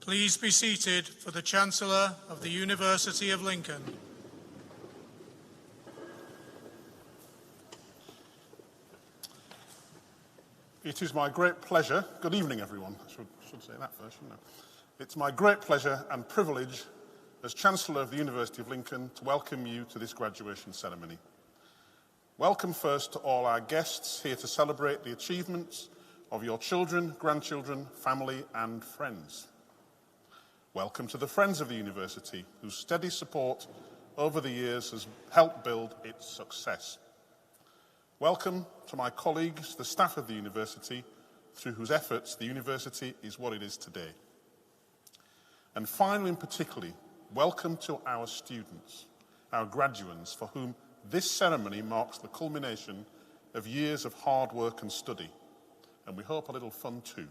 Please be seated for the Chancellor of the University of Lincoln. It is my great pleasure, good evening everyone, I should say that first, shouldn't I? It's my great pleasure and privilege as Chancellor of the University of Lincoln to welcome you to this graduation ceremony. Welcome first to all our guests here to celebrate the achievements of your children, grandchildren, family and friends. Welcome to the friends of the university, whose steady support over the years has helped build its success. Welcome to my colleagues, the staff of the university, through whose efforts the university is what it is today. And finally and particularly, welcome to our students, our graduates, for whom this ceremony marks the culmination of years of hard work and study, and we hope a little fun too.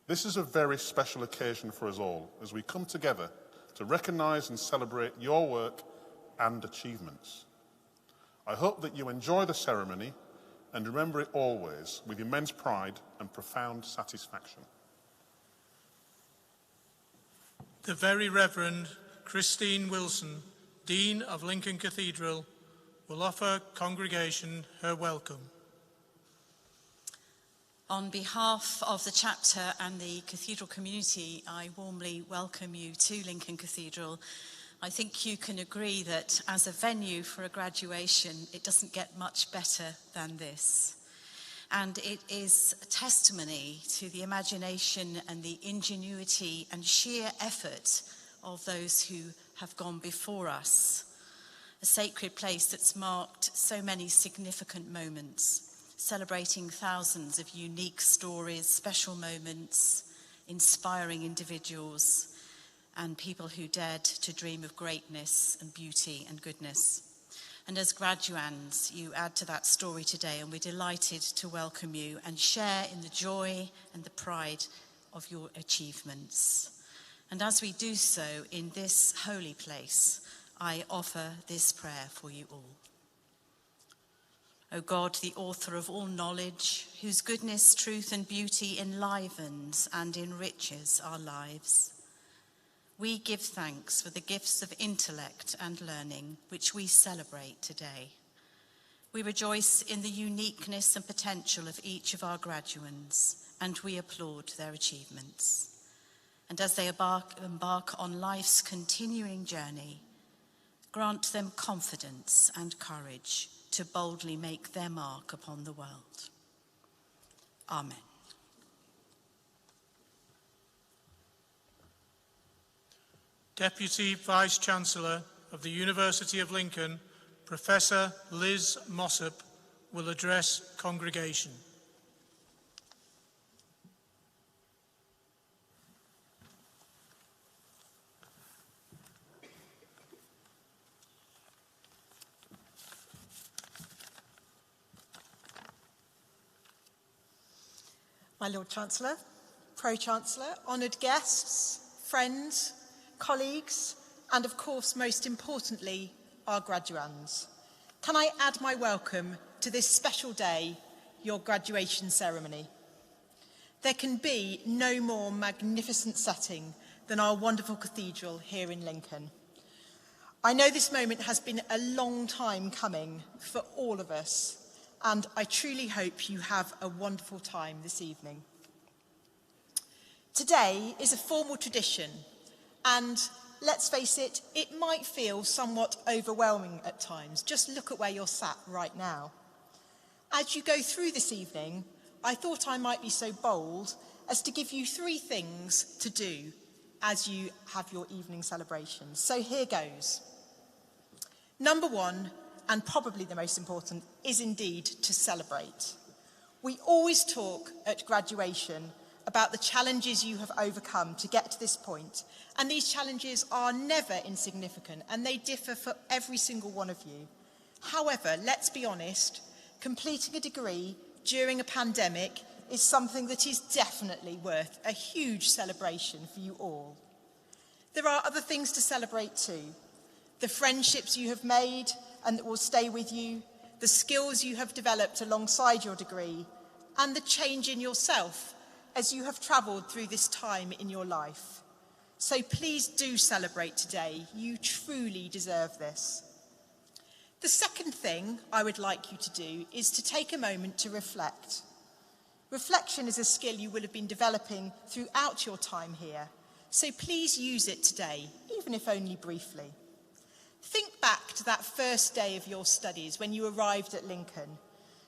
This is a very special occasion for us all as we come together to recognise and celebrate your work and achievements. I hope that you enjoy the ceremony and remember it always with immense pride and profound satisfaction. The Very Reverend Christine Wilson, Dean of Lincoln Cathedral, will offer congregation her welcome. On behalf of the chapter and the Cathedral community, I warmly welcome you to Lincoln Cathedral. I think you can agree that as a venue for a graduation, it doesn't get much better than this. And it is a testimony to the imagination and the ingenuity and sheer effort of those who have gone before us. A sacred place that's marked so many significant moments, celebrating thousands of unique stories, special moments, inspiring individuals, and people who dared to dream of greatness and beauty and goodness. And as graduands, you add to that story today, and we're delighted to welcome you and share in the joy and the pride of your achievements. And as we do so in this holy place, I offer this prayer for you all. O God, the author of all knowledge, whose goodness, truth and beauty enlivens and enriches our lives, we give thanks for the gifts of intellect and learning which we celebrate today. We rejoice in the uniqueness and potential of each of our graduands, and we applaud their achievements. And as they embark on life's continuing journey, grant them confidence and courage to boldly make their mark upon the world. Amen. Deputy Vice-Chancellor of the University of Lincoln, Professor Liz Mossop, will address congregation. My Lord Chancellor, Pro-Chancellor, honoured guests, friends, colleagues, and of course, most importantly, our graduands. Can I add my welcome to this special day, your graduation ceremony? There can be no more magnificent setting than our wonderful cathedral here in Lincoln. I know this moment has been a long time coming for all of us, and I truly hope you have a wonderful time this evening. Today is a formal tradition, and let's face it, it might feel somewhat overwhelming at times. Just look at where you're sat right now. As you go through this evening, I thought I might be so bold as to give you 3 things to do as you have your evening celebrations. So here goes. Number 1, and probably the most important, is indeed to celebrate. We always talk at graduation about the challenges you have overcome to get to this point, and these challenges are never insignificant, and they differ for every single one of you. However, let's be honest, completing a degree during a pandemic is something that is definitely worth a huge celebration for you all. There are other things to celebrate too. The friendships you have made and that will stay with you, the skills you have developed alongside your degree, and the change in yourself as you have travelled through this time in your life. So please do celebrate today. You truly deserve this. The second thing I would like you to do is to take a moment to reflect. Reflection is a skill you will have been developing throughout your time here, so please use it today, even if only briefly. Think back to that first day of your studies when you arrived at Lincoln.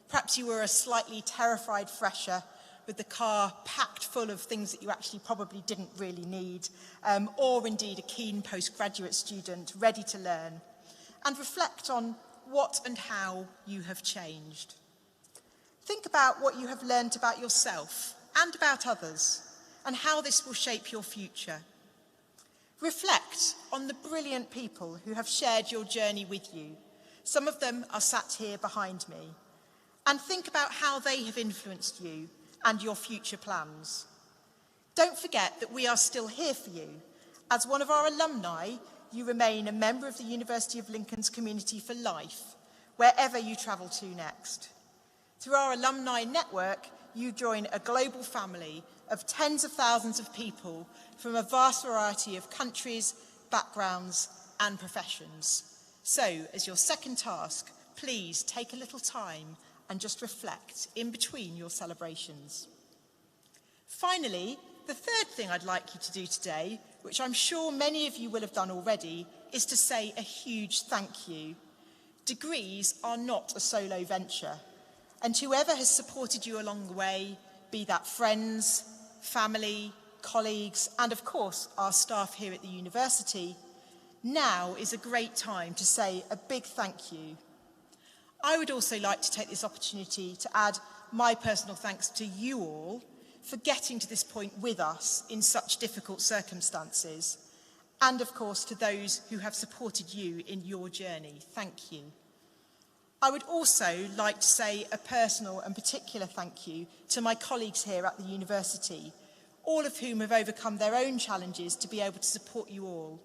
Perhaps you were a slightly terrified fresher with the car packed full of things that you actually probably didn't really need, or indeed a keen postgraduate student ready to learn. And reflect on what and how you have changed. Think about what you have learned about yourself and about others, and how this will shape your future. Reflect on the brilliant people who have shared your journey with you. Some of them are sat here behind me. And think about how they have influenced you and your future plans. Don't forget that we are still here for you. As one of our alumni, you remain a member of the University of Lincoln's community for life, wherever you travel to next. Through our alumni network, you join a global family of tens of thousands of people from a vast variety of countries, backgrounds, and professions. So, as your second task, please take a little time and just reflect in between your celebrations. Finally, the third thing I'd like you to do today, which I'm sure many of you will have done already, is to say a huge thank you. Degrees are not a solo venture, and whoever has supported you along the way, be that friends, family, colleagues, and of course our staff here at the university, now is a great time to say a big thank you. I would also like to take this opportunity to add my personal thanks to you all for getting to this point with us in such difficult circumstances, and of course to those who have supported you in your journey. Thank you. I would also like to say a personal and particular thank you to my colleagues here at the university, all of whom have overcome their own challenges to be able to support you all.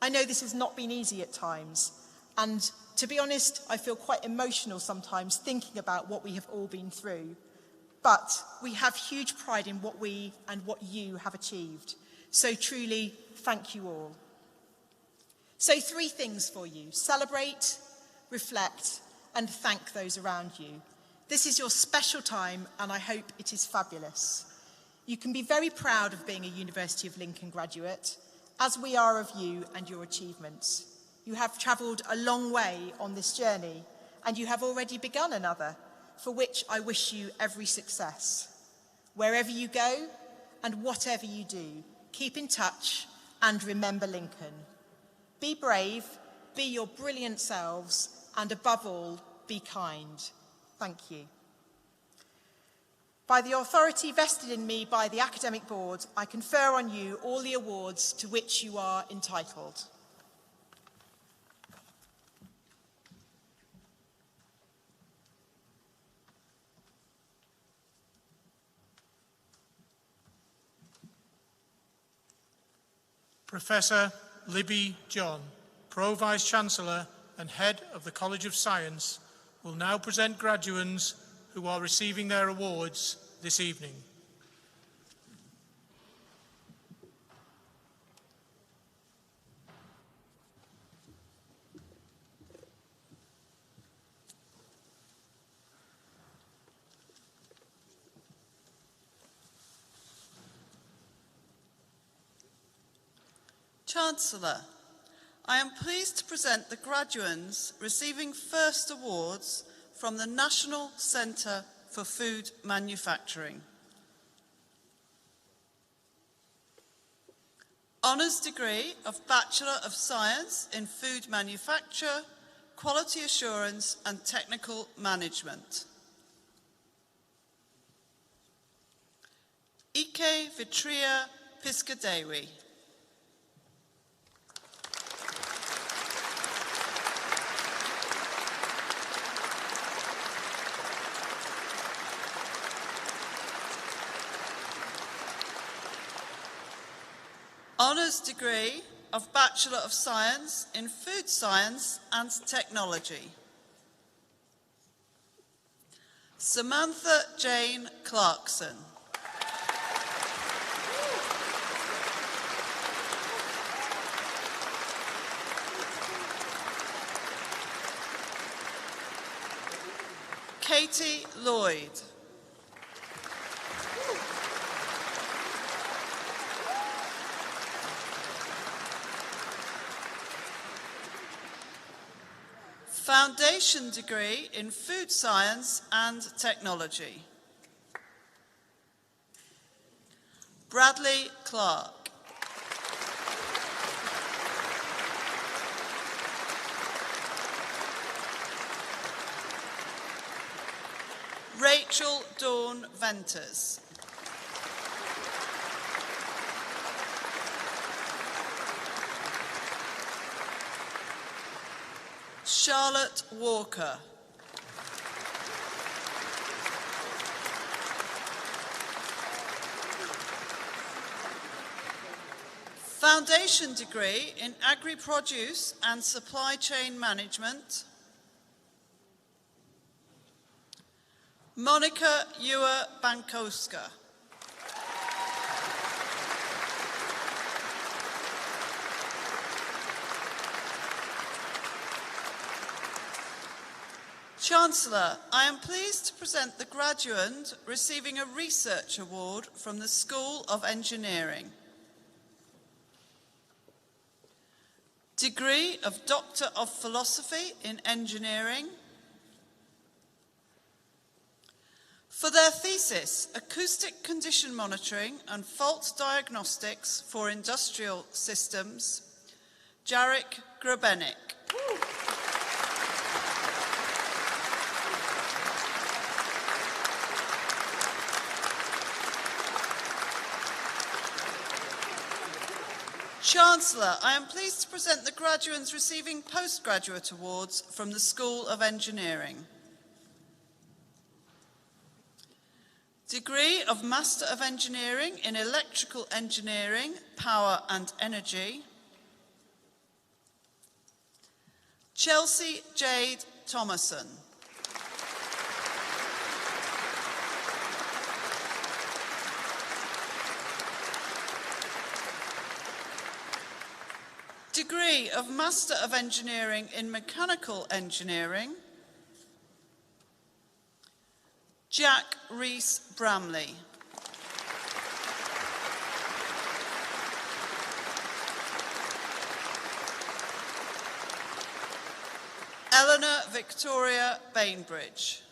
I know this has not been easy at times, and to be honest, I feel quite emotional sometimes thinking about what we have all been through. But we have huge pride in what we and what you have achieved. So truly, thank you all. So 3 things for you: celebrate, reflect, and thank those around you. This is your special time, and I hope it is fabulous. You can be very proud of being a University of Lincoln graduate, as we are of you and your achievements. You have travelled a long way on this journey, and you have already begun another, for which I wish you every success. Wherever you go and whatever you do, keep in touch and remember Lincoln. Be brave, be your brilliant selves, and above all, be kind. Thank you. By the authority vested in me by the Academic Board, I confer on you all the awards to which you are entitled. Professor Libby John, Pro-Vice Chancellor and Head of the College of Science, will now present graduands who are receiving their awards this evening. Chancellor, I am pleased to present the graduands receiving first awards from the National Centre for Food Manufacturing. Honours degree of Bachelor of Science in Food Manufacture, Quality Assurance and Technical Management. Ike Vitria Piscadewi. Honours degree of Bachelor of Science in Food Science and Technology. Samantha Jane Clarkson. Katie Lloyd. Foundation degree in Food Science and Technology. Bradley Clark. Rachel Dawn Venters. Charlotte Walker. Foundation degree in Agri-Produce and Supply Chain Management. Monica Ewer-Bankowska. Chancellor, I am pleased to present the graduate receiving a research award from the School of Engineering. Degree of Doctor of Philosophy in Engineering. For their thesis, Acoustic Condition Monitoring and Fault Diagnostics for Industrial Systems, Jarek Grabenik. Chancellor, I am pleased to present the graduates receiving postgraduate awards from the School of Engineering. Degree of Master of Engineering in Electrical Engineering, Power and Energy. Chelsea Jade Thomason. Degree of Master of Engineering in Mechanical Engineering. Jack Rees Bramley. Eleanor Victoria Bainbridge.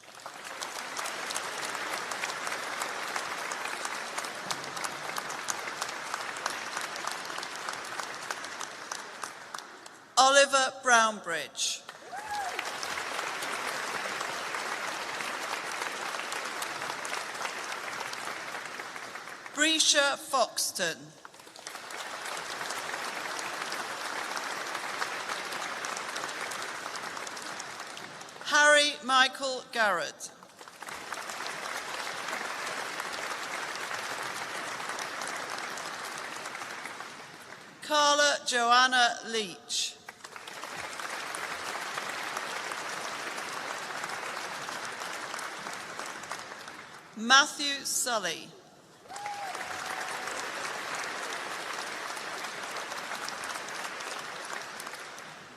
Oliver Brownbridge. Brescia Foxton. Harry Michael Garrett. Carla Joanna Leach. Matthew Sully.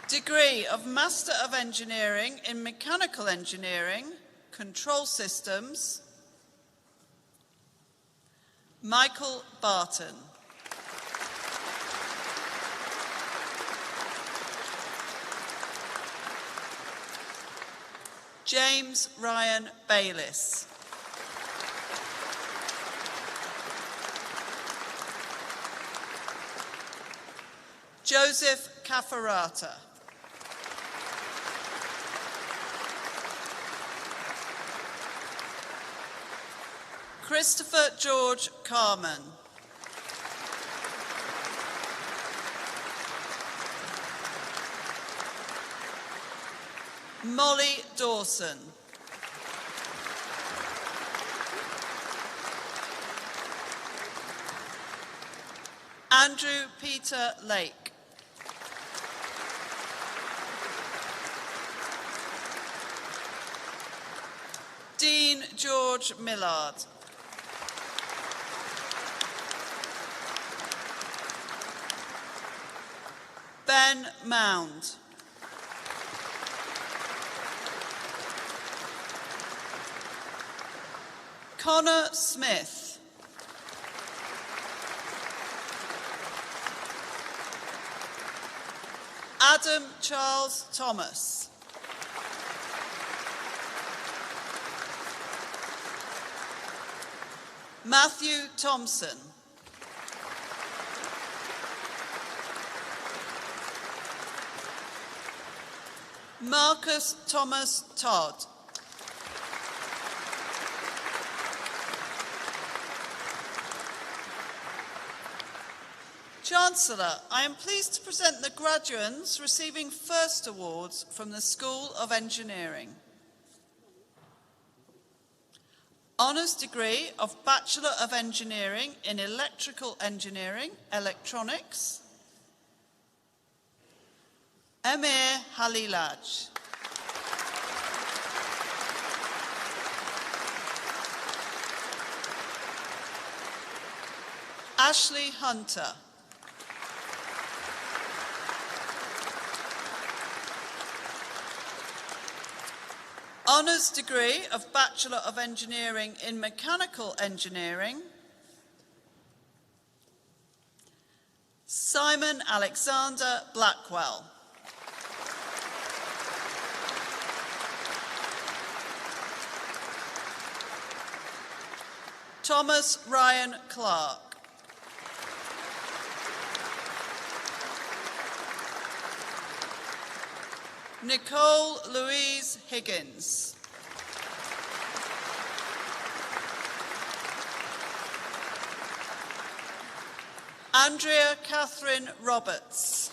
Degree of Master of Engineering in Mechanical Engineering, Control Systems, Michael Barton. James Ryan Bayliss. Joseph Caffarata. Christopher George Carman. Molly Dawson. Andrew Peter Lake. Dean George Millard. Ben Mound. Connor Smith. Adam Charles Thomas. Matthew Thompson. Marcus Thomas Todd. Chancellor, I am pleased to present the graduates receiving first awards from the School of Engineering. Honours degree of Bachelor of Engineering in Electrical Engineering, Electronics, Emir Halilaj. Ashley Hunter. Honours degree of Bachelor of Engineering in Mechanical Engineering, Simon Alexander Blackwell. Thomas Ryan Clark. Nicole Louise Higgins. Andrea Catherine Roberts.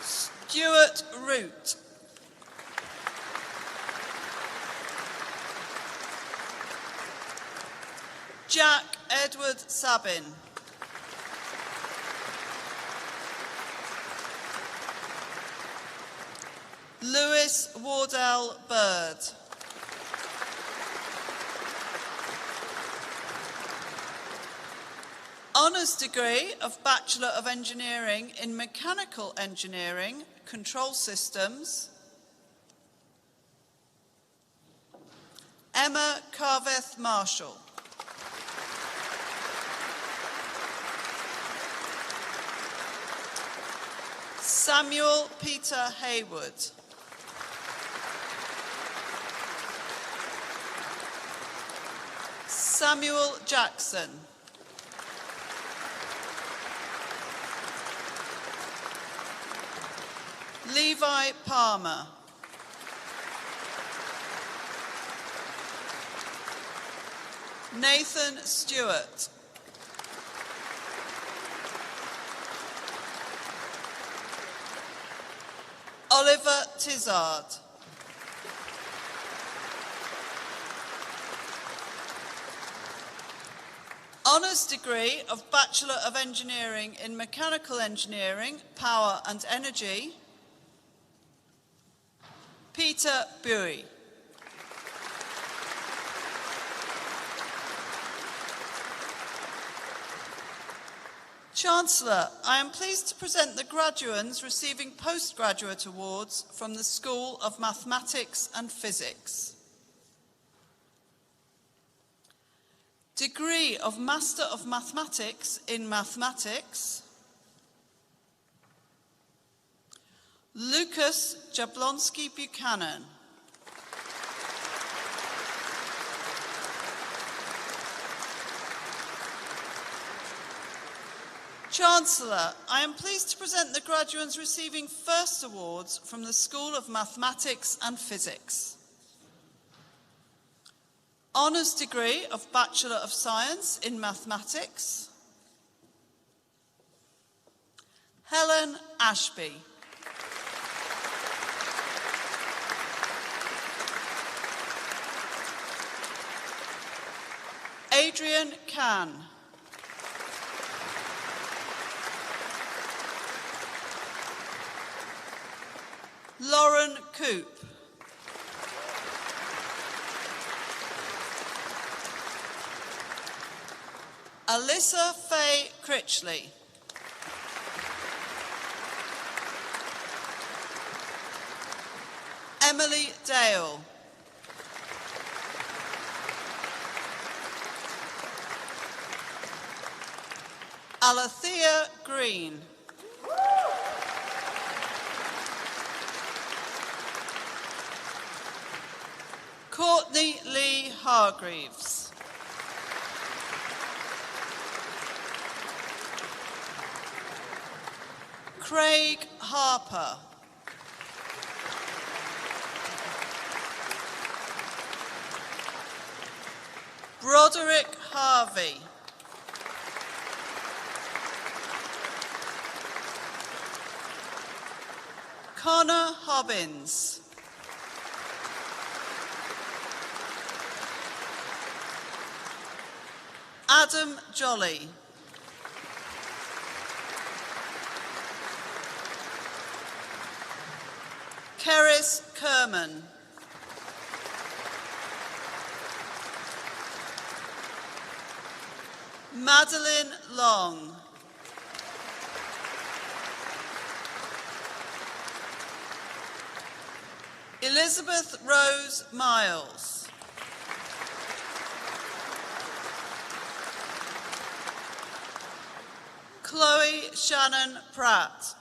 Stuart Root. Jack Edward Sabin. Lewis Wardell Bird. Honours degree of Bachelor of Engineering in Mechanical Engineering, Control Systems, Emma Carveth Marshall. Samuel Peter Haywood. Samuel Jackson. Levi Palmer. Nathan Stewart. Oliver Tizard. Honours degree of Bachelor of Engineering in Mechanical Engineering, Power and Energy, Peter Bury. Chancellor, I am pleased to present the graduates receiving postgraduate awards from the School of Mathematics and Physics. Degree of Master of Mathematics in Mathematics, Lucas Jablonski Buchanan. Chancellor, I am pleased to present the graduates receiving first awards from the School of Mathematics and Physics. Honours degree of Bachelor of Science in Mathematics, Helen Ashby. Adrian Kahn. Lauren Coop. Alyssa Faye Critchley. Emily Dale. Alethea Green. Courtney Lee Hargreaves. Craig Harper. Broderick Harvey. Connor Hobbins. Adam Jolly. Keris Kerman. Madeline Long. Elizabeth Rose Miles. Chloe Shannon Pratt.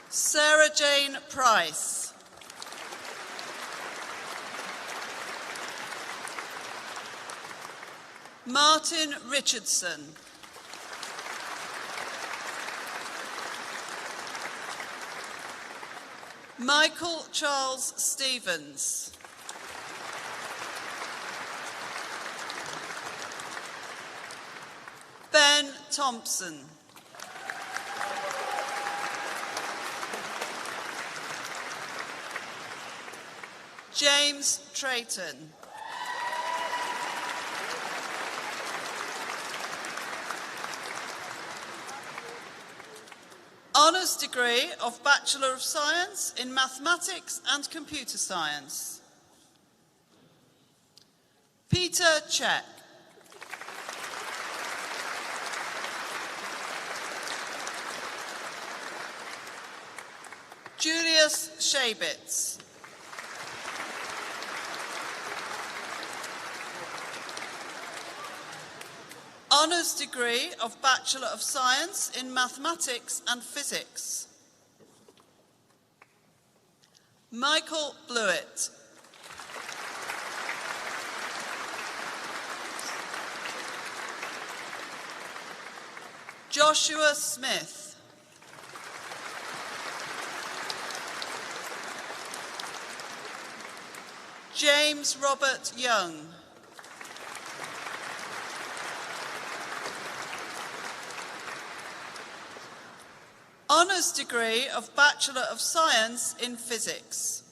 Sarah Jane Price. Martin Richardson. Michael Charles Stevens. Ben Thompson. James Trayton. Honours degree of Bachelor of Science in Mathematics and Computer Science. Peter Check. Julius Shabitz. Honours degree of Bachelor of Science in Mathematics and Physics. Michael Blewett. Joshua Smith. James Robert Young. Honours degree of Bachelor of Science in Physics.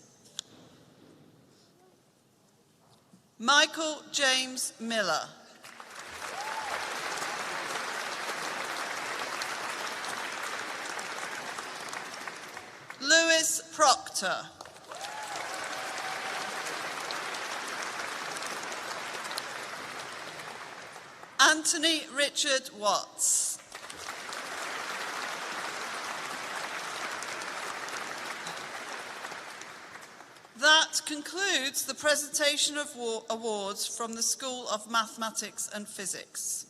Michael James Miller. Lewis Proctor. Anthony Richard Watts. That concludes the presentation of awards from the School of Mathematics and Physics.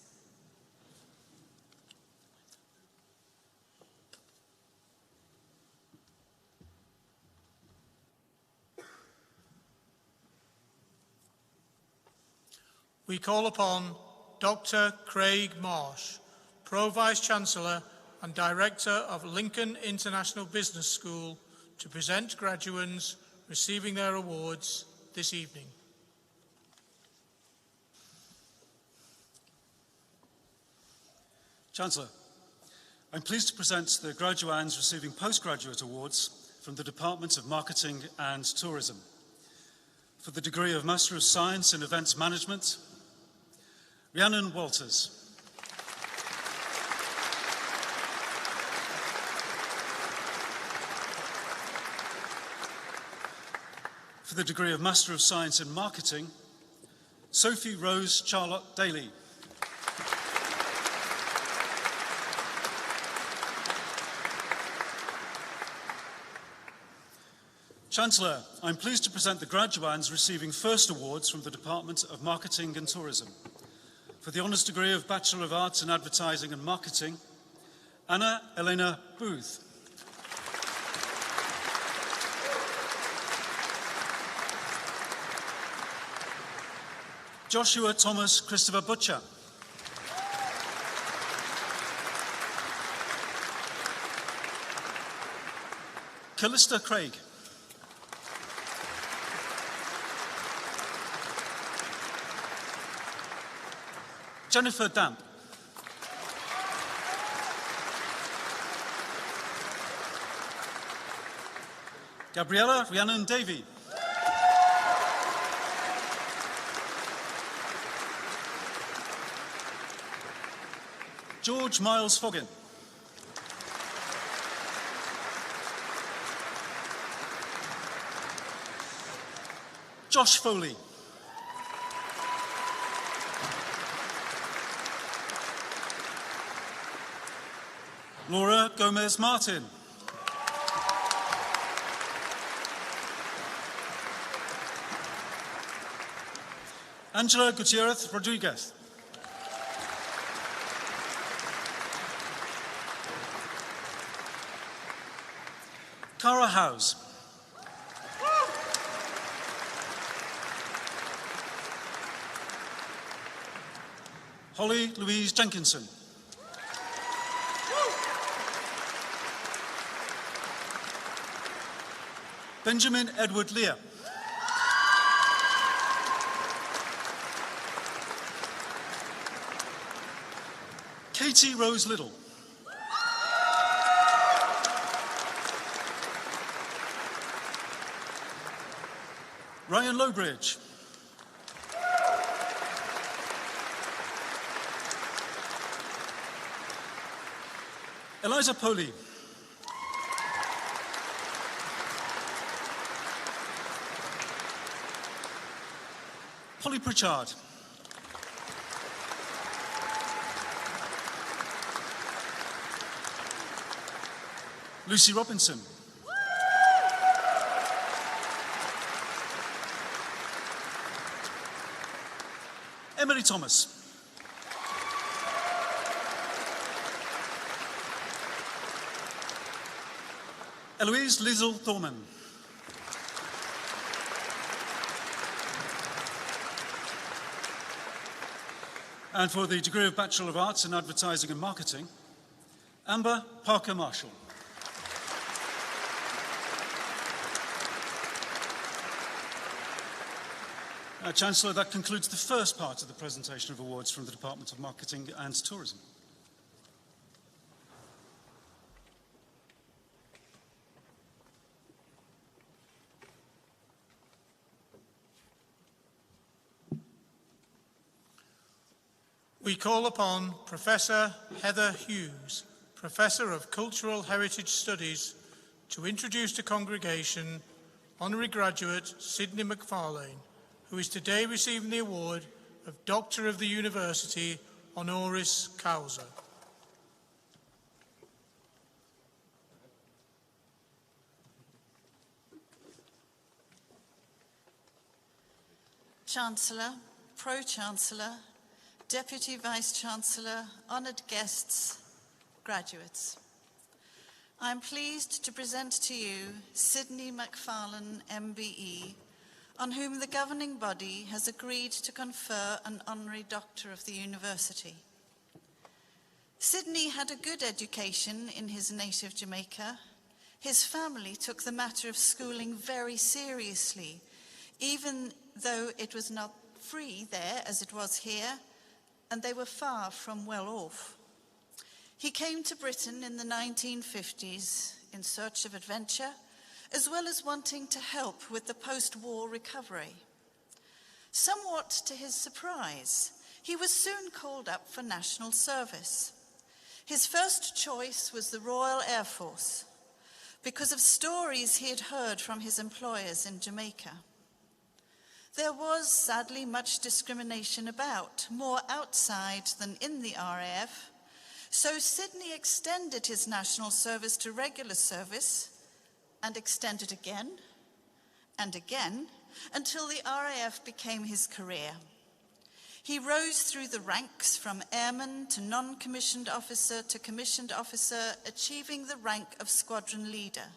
We call upon Dr. Craig Marsh, Pro Vice-Chancellor and Director of Lincoln International Business School, to present graduates receiving their awards this evening. Chancellor, I'm pleased to present the graduands receiving postgraduate awards from the Department of Marketing and Tourism. For the degree of Master of Science in Events Management, Rhiannon Walters. For the degree of Master of Science in Marketing, Sophie Rose Charlotte Daly. Chancellor, I'm pleased to present the graduands receiving first awards from the Department of Marketing and Tourism. For the honours degree of Bachelor of Arts in Advertising and Marketing, Anna Elena Booth. Joshua Thomas Christopher Butcher. Callista Craig. Jennifer Damp. Gabriella Rhiannon Davey. George Miles Foggin. Josh Foley. Laura Gomez Martin. Angela Gutierrez Rodriguez. Cara Howes. Holly Louise Jenkinson. Benjamin Edward Lear. Katie Rose Little. Ryan Lowbridge. Eliza Poley. Polly Pritchard. Lucy Robinson. Emily Thomas. Eloise Liesel Thorman. And for the degree of Bachelor of Arts in Advertising and Marketing, Amber Parker Marshall. Chancellor, that concludes the first part of the presentation of awards from the Department of Marketing and Tourism. We call upon Professor Heather Hughes, Professor of Cultural Heritage Studies, to introduce the congregation Honorary Graduate Sydney Mcfarlane, who is today receiving the award of Doctor of the University Honoris Causa. Chancellor, Pro-Chancellor, Deputy Vice-Chancellor, honoured guests, graduates. I am pleased to present to you Sydney Mcfarlane, MBE, on whom the governing body has agreed to confer an honorary doctor of the university. Sydney had a good education in his native Jamaica. His family took the matter of schooling very seriously, even though it was not free there as it was here, and they were far from well off. He came to Britain in the 1950s in search of adventure, as well as wanting to help with the post-war recovery. Somewhat to his surprise, he was soon called up for national service. His first choice was the Royal Air Force, because of stories he had heard from his employers in Jamaica. There was sadly much discrimination about, more outside than in the RAF, so Sydney extended his national service to regular service and extended again and again, until the RAF became his career. He rose through the ranks from airman to non-commissioned officer to commissioned officer, achieving the rank of squadron leader.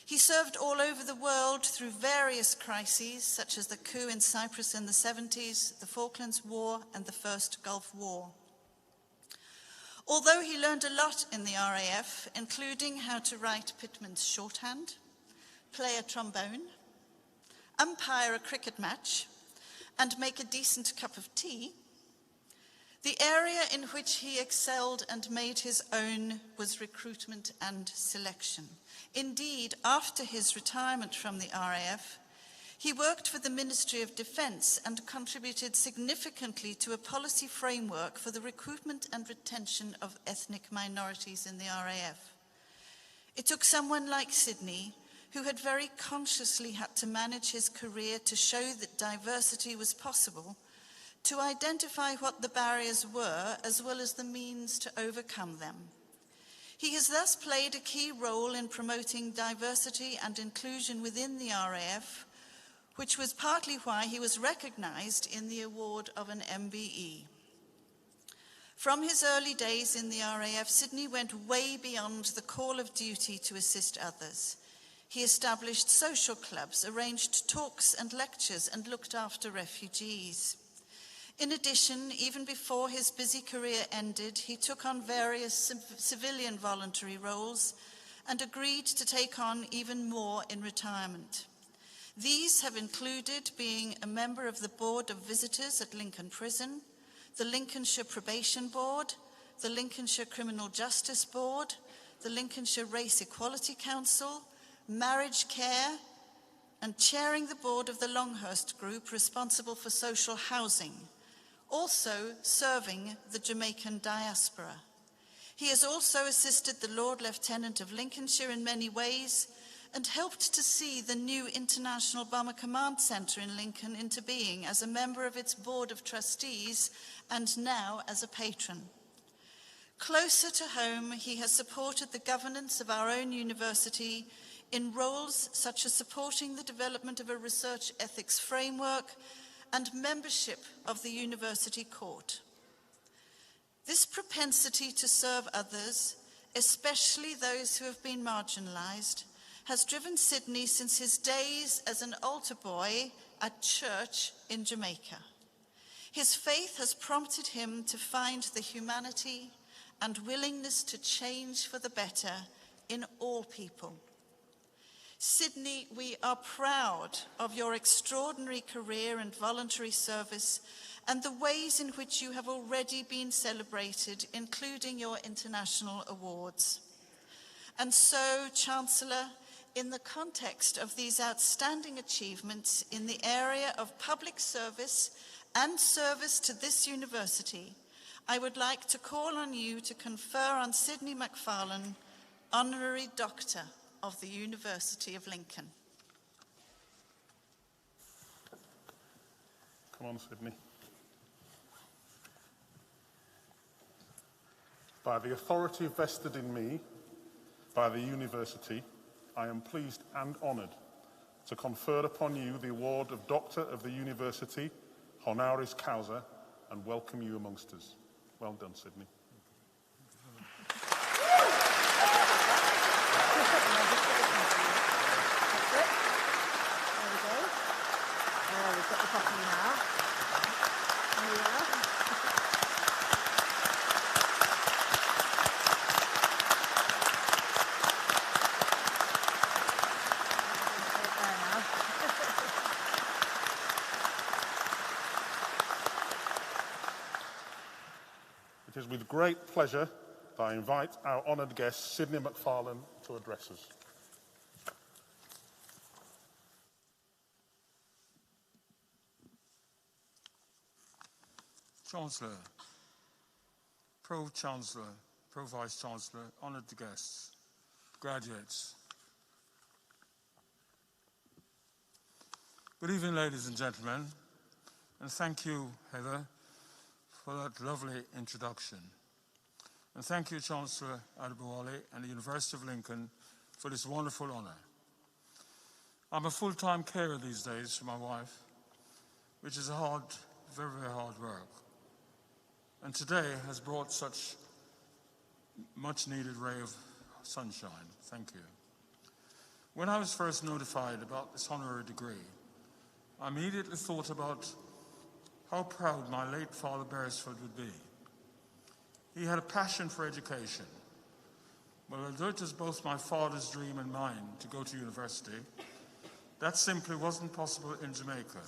He served all over the world through various crises, such as the coup in Cyprus in the 70s, the Falklands War, and the First Gulf War. Although he learned a lot in the RAF, including how to write Pitman's shorthand, play a trombone, umpire a cricket match, and make a decent cup of tea, the area in which he excelled and made his own was recruitment and selection. Indeed, after his retirement from the RAF, he worked for the Ministry of Defence and contributed significantly to a policy framework for the recruitment and retention of ethnic minorities in the RAF. It took someone like Sidney, who had very consciously had to manage his career to show that diversity was possible, to identify what the barriers were as well as the means to overcome them. He has thus played a key role in promoting diversity and inclusion within the RAF, which was partly why he was recognised in the award of an MBE. From his early days in the RAF, Sidney went way beyond the call of duty to assist others. He established social clubs, arranged talks and lectures, and looked after refugees. In addition, even before his busy career ended, he took on various civilian voluntary roles and agreed to take on even more in retirement. These have included being a member of the Board of Visitors at Lincoln Prison, the Lincolnshire Probation Board, the Lincolnshire Criminal Justice Board, the Lincolnshire Race Equality Council, Marriage Care, and chairing the board of the Longhurst Group responsible for social housing, also serving the Jamaican diaspora. He has also assisted the Lord Lieutenant of Lincolnshire in many ways and helped to see the new International Bomber Command Centre in Lincoln into being as a member of its board of trustees and now as a patron. Closer to home, he has supported the governance of our own university in roles such as supporting the development of a research ethics framework and membership of the University Court. This propensity to serve others, especially those who have been marginalised, has driven Sidney since his days as an altar boy at church in Jamaica. His faith has prompted him to find the humanity and willingness to change for the better in all people. Sidney, we are proud of your extraordinary career and voluntary service and the ways in which you have already been celebrated, including your international awards. And so, Chancellor, in the context of these outstanding achievements in the area of public service and service to this university, I would like to call on you to confer on Sidney Mcfarlane, Honorary Doctor of the University of Lincoln. Come on, Sidney. By the authority vested in me by the university, I am pleased and honoured to confer upon you the award of Doctor of the University, Honoris Causa, and welcome you amongst us. Well done, Sidney. We've got the copy now. There we are. It is with great pleasure that I invite our honoured guest, Sidney Mcfarlane, to address us. Chancellor, Pro-Chancellor, Pro-Vice-Chancellor, honoured guests, graduates. Good evening, ladies and gentlemen, and thank you, Heather, for that lovely introduction. And thank you, Chancellor Adebowale and the University of Lincoln for this wonderful honour. I'm a full-time carer these days for my wife, which is hard, very, very hard work. And today has brought such much-needed ray of sunshine. Thank you. When I was first notified about this honorary degree, I immediately thought about how proud my late father Beresford would be. He had a passion for education. Well, although it was both my father's dream and mine to go to university, that simply wasn't possible in Jamaica.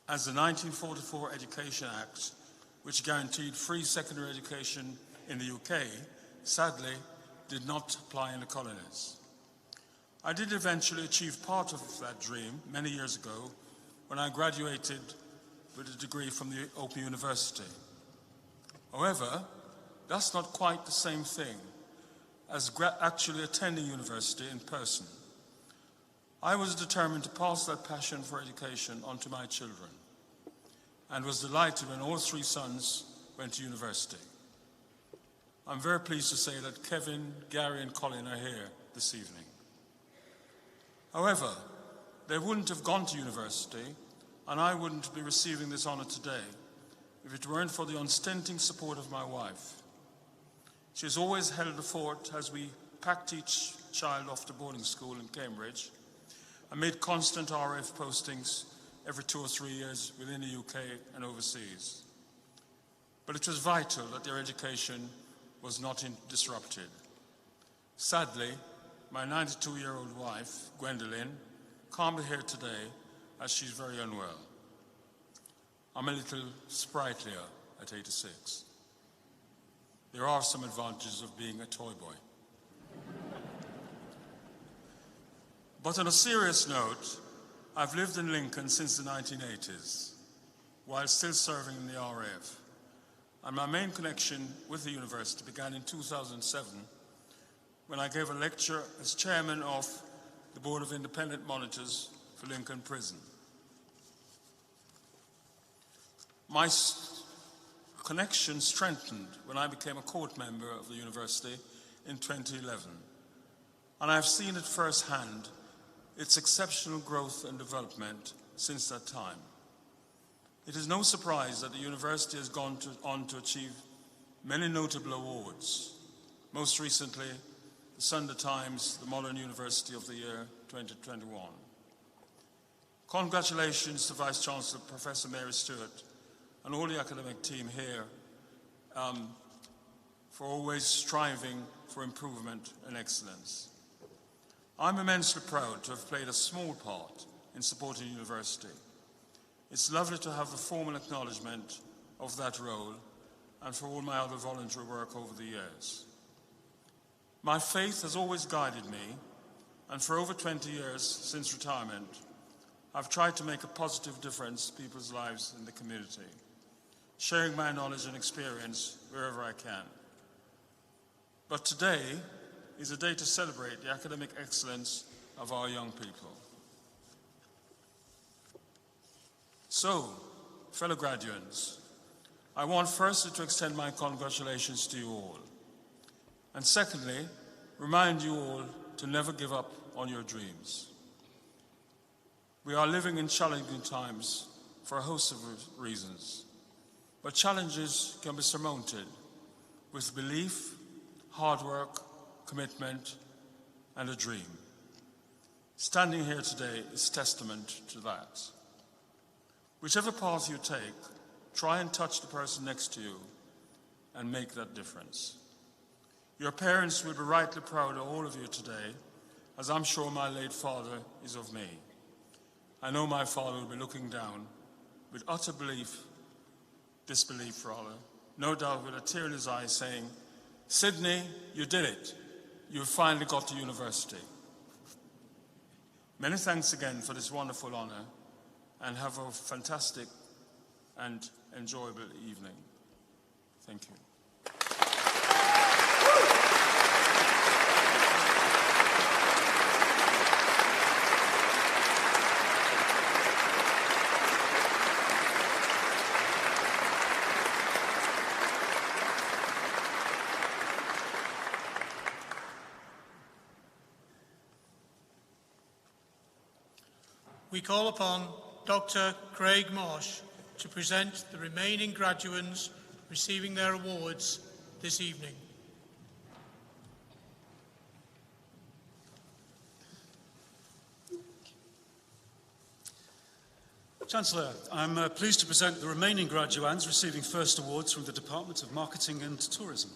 As the 1944 Education Act, which guaranteed free secondary education in the UK, sadly did not apply in the colonies. I did eventually achieve part of that dream many years ago when I graduated with a degree from the Open University. However, that's not quite the same thing as actually attending university in person. I was determined to pass that passion for education on to my children, and was delighted when all three sons went to university. I'm very pleased to say that Kevin, Gary, and Colin are here this evening. However, they wouldn't have gone to university, and I wouldn't be receiving this honor today if it weren't for the unstinting support of my wife. She has always held the fort as we packed each child off to boarding school in Cambridge and made constant RF postings every 2 or 3 years within the UK and overseas. But it was vital that their education was not disrupted. Sadly, my 92-year-old wife, Gwendolyn, can't be here today as she's very unwell. I'm a little sprightlier at 86. There are some advantages of being a toy boy. But on a serious note, I've lived in Lincoln since the 1980s, while still serving in the RAF. And my main connection with the university began in 2007, when I gave a lecture as chairman of the Board of Independent Monitors for Lincoln Prison. My connection strengthened when I became a court member of the university in 2011, and I've seen it firsthand, its exceptional growth and development since that time. It is no surprise that the university has gone on to achieve many notable awards, most recently the Sunday Times, the Modern University of the Year 2021. Congratulations to Vice Chancellor Professor Mary Stewart and all the academic team here for always striving for improvement and excellence. I'm immensely proud to have played a small part in supporting the university. It's lovely to have the formal acknowledgement of that role and for all my other voluntary work over the years. My faith has always guided me, and for over 20 years since retirement, I've tried to make a positive difference in people's lives in the community, sharing my knowledge and experience wherever I can. But today is a day to celebrate the academic excellence of our young people. So, fellow graduates, I want firstly to extend my congratulations to you all, and secondly, remind you all to never give up on your dreams. We are living in challenging times for a host of reasons, but challenges can be surmounted with belief, hard work, commitment, and a dream. Standing here today is testament to that. Whichever path you take, try and touch the person next to you and make that difference. Your parents will be rightly proud of all of you today, as I'm sure my late father is of me. I know my father will be looking down with utter disbelief rather, no doubt with a tear in his eye saying, "Sydney, you did it. You finally got to university." Many thanks again for this wonderful honor, and have a fantastic and enjoyable evening. Thank you. we call upon Dr. Craig Marsh to present the remaining graduates receiving their awards this evening. Chancellor, I'm pleased to present the remaining graduands receiving first awards from the Department of Marketing and Tourism.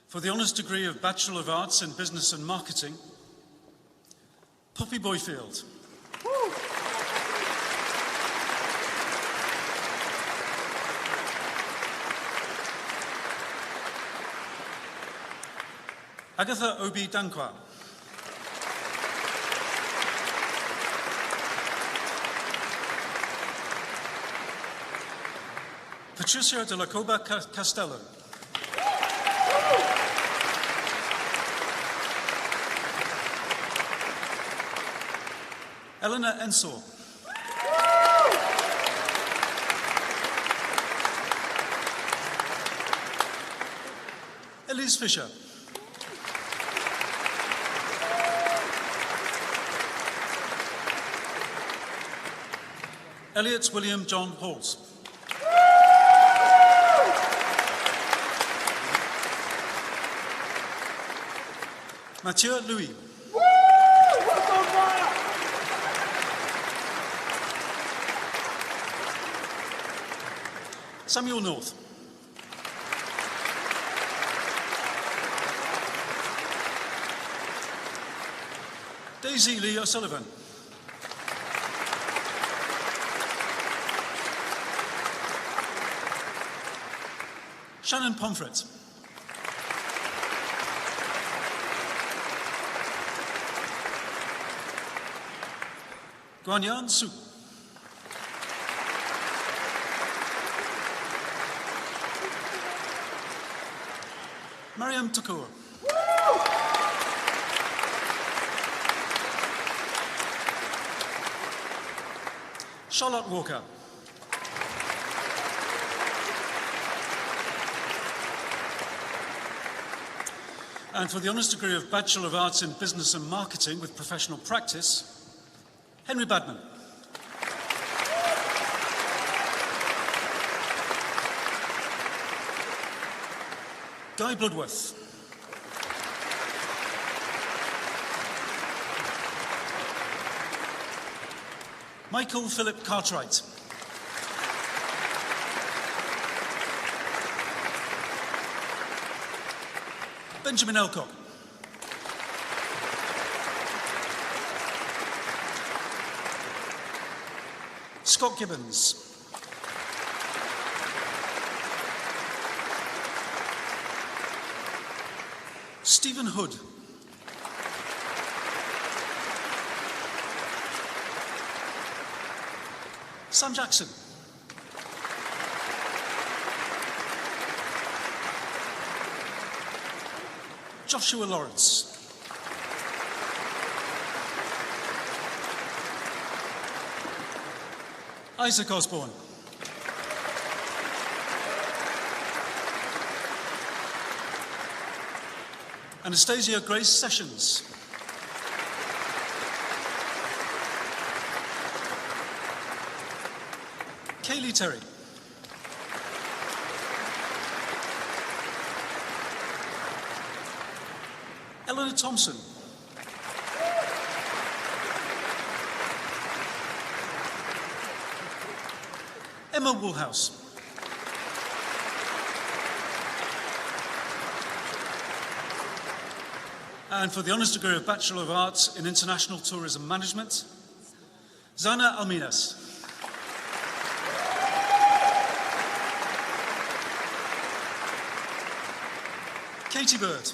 For the honours degree of Bachelor of Arts in Business and Marketing, Poppy Boyfield. Agatha Obi Dankwa. Patricia de la Coba Castello. Eleanor Ensor. Elise Fisher. Elliot William John Halls. Mathieu Louis. Samuel North. Daisy Lee O'Sullivan. Shannon Pomfret. Guanyan Su. Mariam Tukur. Charlotte Walker. And for the honours degree of Bachelor of Arts in Business and Marketing with Professional Practice, Henry Badman. Guy Bloodworth. Michael Philip Cartwright. Benjamin Elcock. Scott Gibbons. Stephen Hood. Sam Jackson. Joshua Lawrence. Isaac Osborne. Anastasia Grace Sessions. Kaylee Terry. Eleanor Thompson. Emma Woolhouse. And for the honours degree of Bachelor of Arts in International Tourism Management, Zana Alminas. Katie Bird.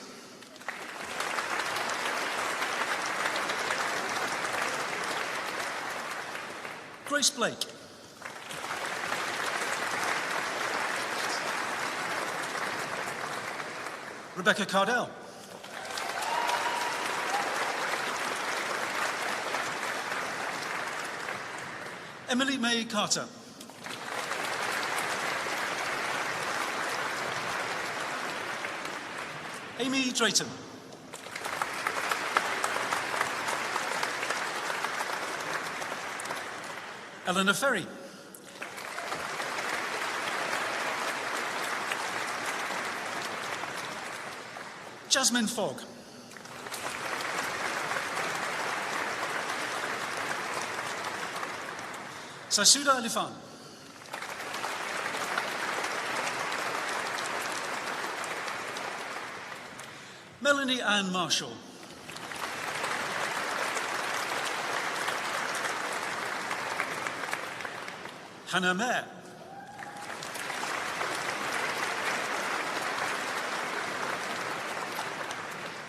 Grace Blake. Rebecca Cardell. Emily May Carter. Amy Drayton. Eleanor Ferry. Jasmine Fogg. Sasuda Alifan. Melanie Ann Marshall. Hannah Mayer.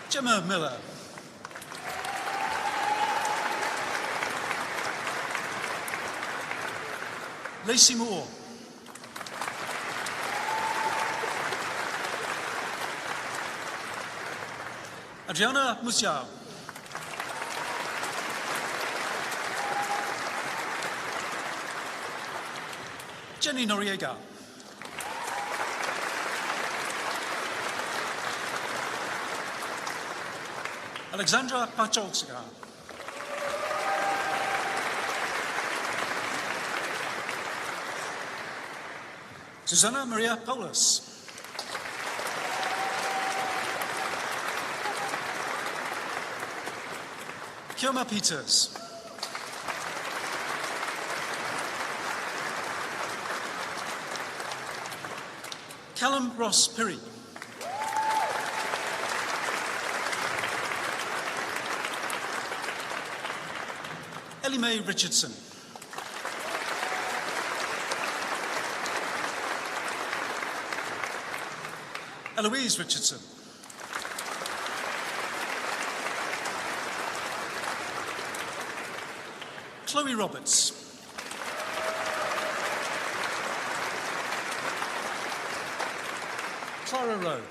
Gemma Miller. Lacey Moore. Adriana Musiao. Jenny Noriega. Alexandra Pacholska. Susanna Maria Paulus. Kioma Peters. Callum Ross Pirrie. Ellie Mae Richardson. Eloise Richardson. Chloe Roberts. Clara Rowe.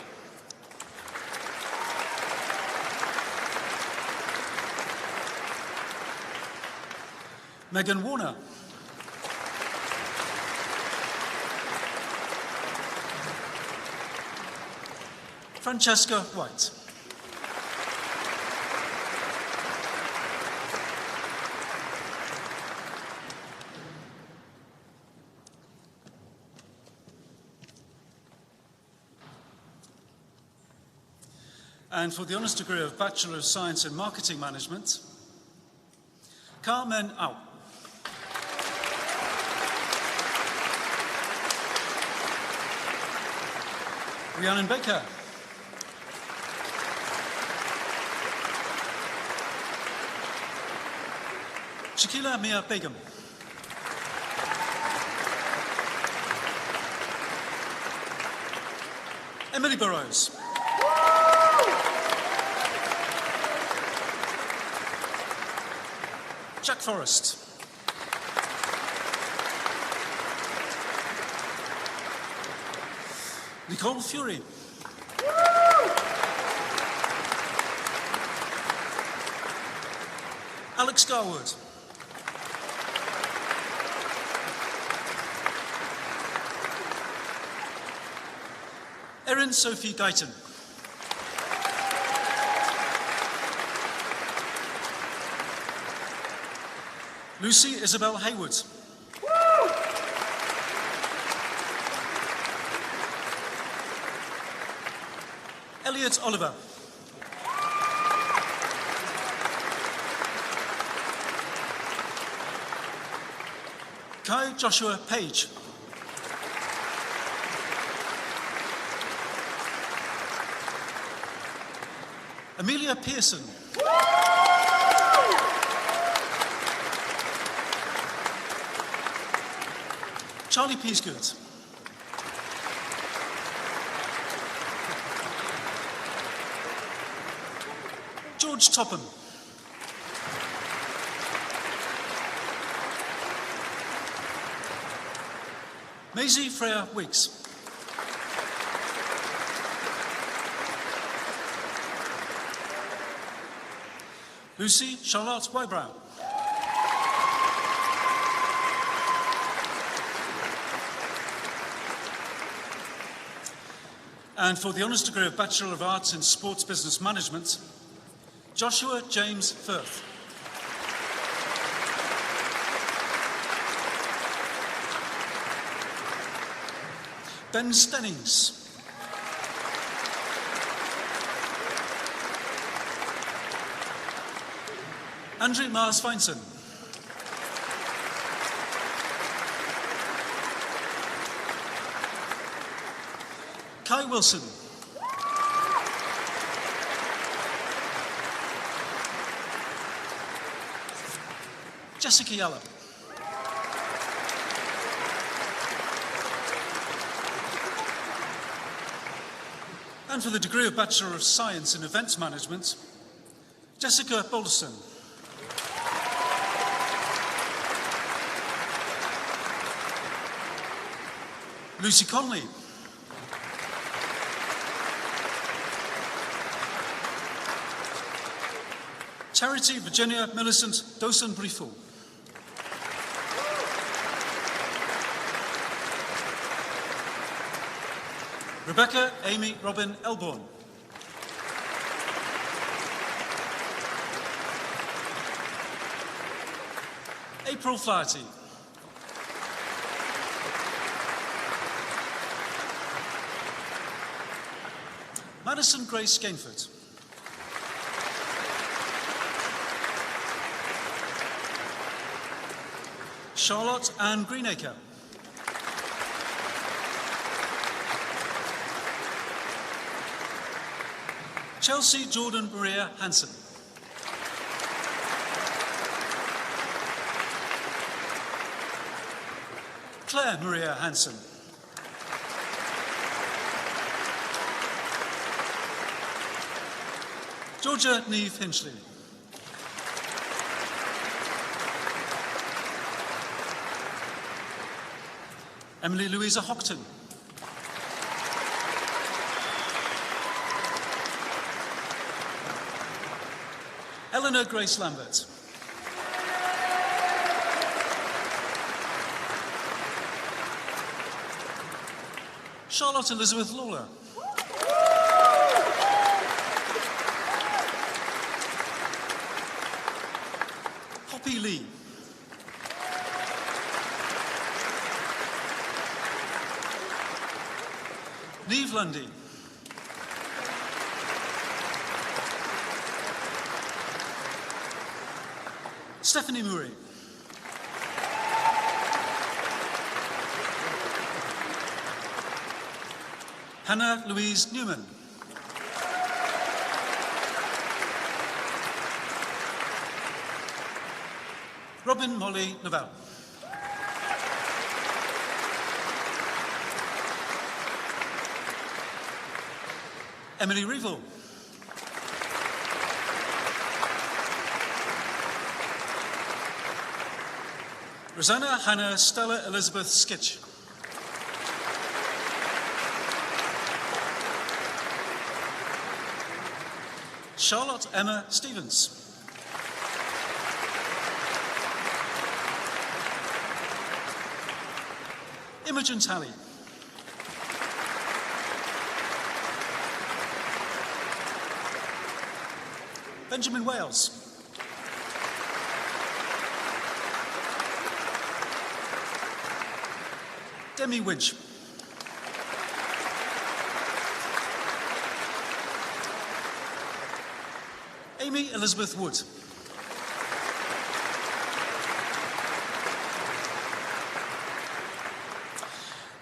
Megan Warner. Francesca White. And for the honours degree of Bachelor of Science in Marketing Management, Carmen Au. Rhiannon Baker. Shakila Mia Begum. Emily Burrows. Jack Forrest. Nicole Fury. Alex Garwood. Erin Sophie Guyton. Lucy Isabel Haywood. Elliot Oliver. Kai Joshua Page. Amelia Pearson. Charlie Peasgood. George Topham. Maisie Freya Wiggs. Lucy Charlotte Wybrow. And for the honours degree of Bachelor of Arts in Sports Business Management, Joshua James Firth. Ben Stennings. Andrew Mars Feinson. Kai Wilson. Jessica Yalla. And for the degree of Bachelor of Science in Events Management, Jessica Balderson. Lucy Conley. Charity Virginia Millicent Dosen Briefel. Rebecca Amy Robin Elborn. April Flaherty. Madison Grace Gainford. Charlotte Ann Greenacre. Chelsea Jordan Maria Hansen. Claire Maria Hansen. Georgia Neve Hinchley. Emily Louisa Hockton. Eleanor Grace Lambert. Charlotte Elizabeth Lawler. Poppy Lee. Neve Lundy. Stephanie Murray. Hannah Louise Newman. Robin Molly Novell. Emily Reeville. Rosanna Hannah Stella Elizabeth Skitch. Charlotte Emma Stevens. Imogen Talley. Benjamin Wales. Demi Winch. Amy Elizabeth Wood.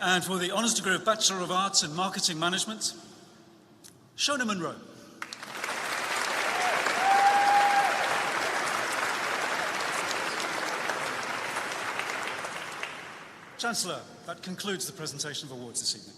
And for the Honours Degree of Bachelor of Arts in Marketing Management, Shona Monroe. Chancellor, that concludes the presentation of awards this evening.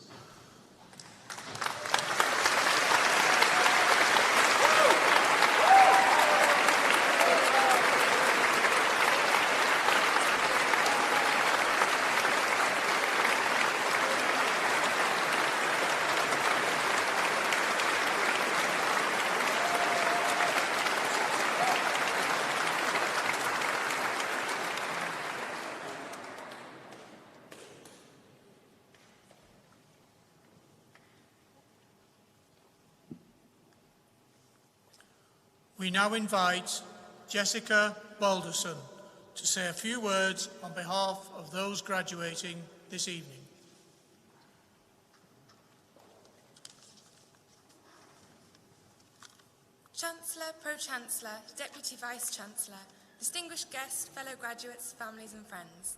We now invite Jessica Balderson to say a few words on behalf of those graduating this evening. Chancellor, Pro-Chancellor, Deputy Vice-Chancellor, distinguished guests, fellow graduates, families and friends.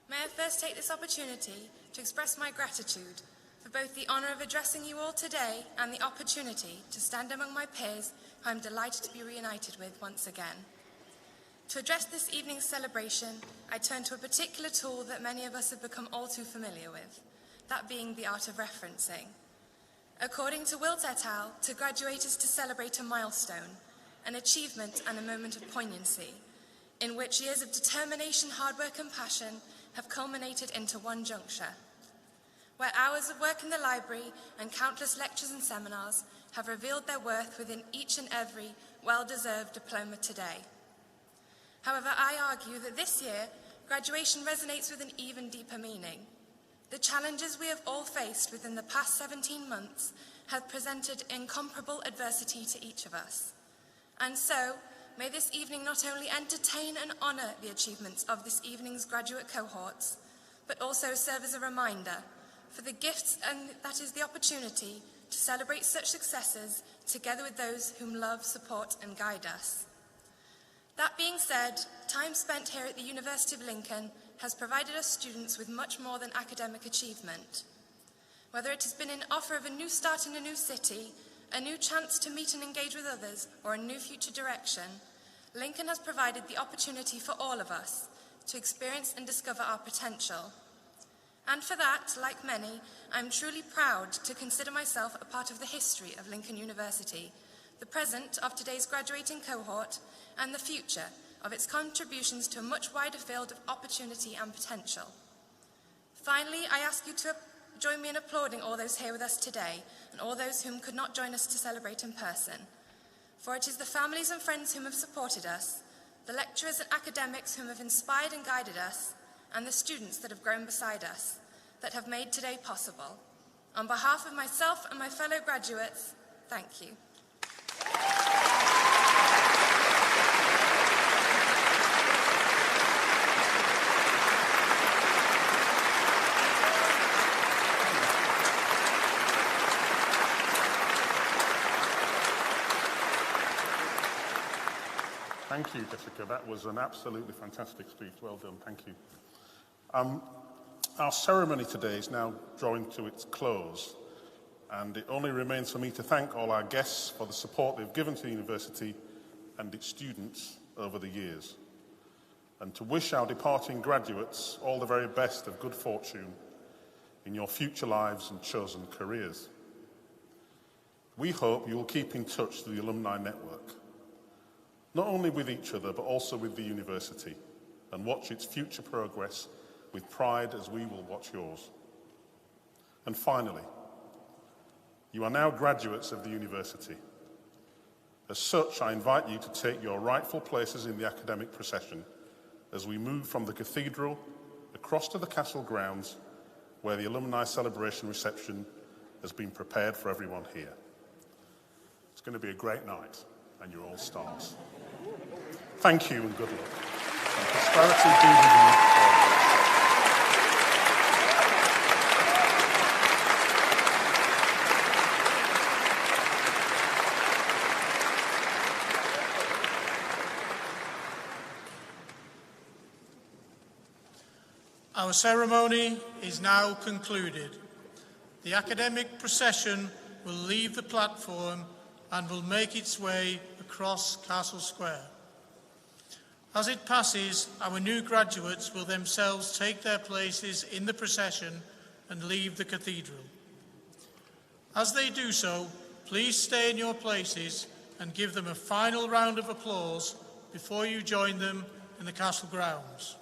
May I first take this opportunity to express my gratitude for both the honour of addressing you all today and the opportunity to stand among my peers who I am delighted to be reunited with once again. To address this evening's celebration, I turn to a particular tool that many of us have become all too familiar with, that being the art of referencing. According to Wilt et al., to graduate is to celebrate a milestone, an achievement and a moment of poignancy, in which years of determination, hard work and passion have culminated into one juncture, where hours of work in the library and countless lectures and seminars have revealed their worth within each and every well-deserved diploma today. However, I argue that this year, graduation resonates with an even deeper meaning. The challenges we have all faced within the past 17 months have presented incomparable adversity to each of us. And so, may this evening not only entertain and honour the achievements of this evening's graduate cohorts, but also serve as a reminder for the gifts and that is the opportunity to celebrate such successes together with those whom love, support and guide us. That being said, time spent here at the University of Lincoln has provided us students with much more than academic achievement. Whether it has been an offer of a new start in a new city, a new chance to meet and engage with others, or a new future direction, Lincoln has provided the opportunity for all of us to experience and discover our potential. And for that, like many, I'm truly proud to consider myself a part of the history of Lincoln University, the present of today's graduating cohort, and the future of its contributions to a much wider field of opportunity and potential. Finally, I ask you to join me in applauding all those here with us today and all those whom could not join us to celebrate in person. For it is the families and friends whom have supported us, the lecturers and academics whom have inspired and guided us, and the students that have grown beside us that have made today possible. On behalf of myself and my fellow graduates, thank you. Thank you, Jessica. That was an absolutely fantastic speech. Well done. Thank you. Our ceremony today is now drawing to its close, and it only remains for me to thank all our guests for the support they've given to the university and its students over the years, and to wish our departing graduates all the very best of good fortune in your future lives and chosen careers. We hope you will keep in touch through the alumni network, not only with each other, but also with the university, and watch its future progress with pride as we will watch yours. And finally, you are now graduates of the university. As such, I invite you to take your rightful places in the academic procession as we move from the Cathedral across to the Castle grounds, where the alumni celebration reception has been prepared for everyone here. It's going to be a great night, and you're all stars. Thank you and good luck. And prosperity be with you always. Our ceremony is now concluded. The academic procession will leave the platform and will make its way across Castle Square. As it passes, our new graduates will themselves take their places in the procession and leave the cathedral. As they do so, please stay in your places and give them a final round of applause before you join them in the castle grounds.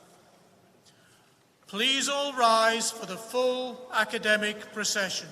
Please all rise for the full academic procession.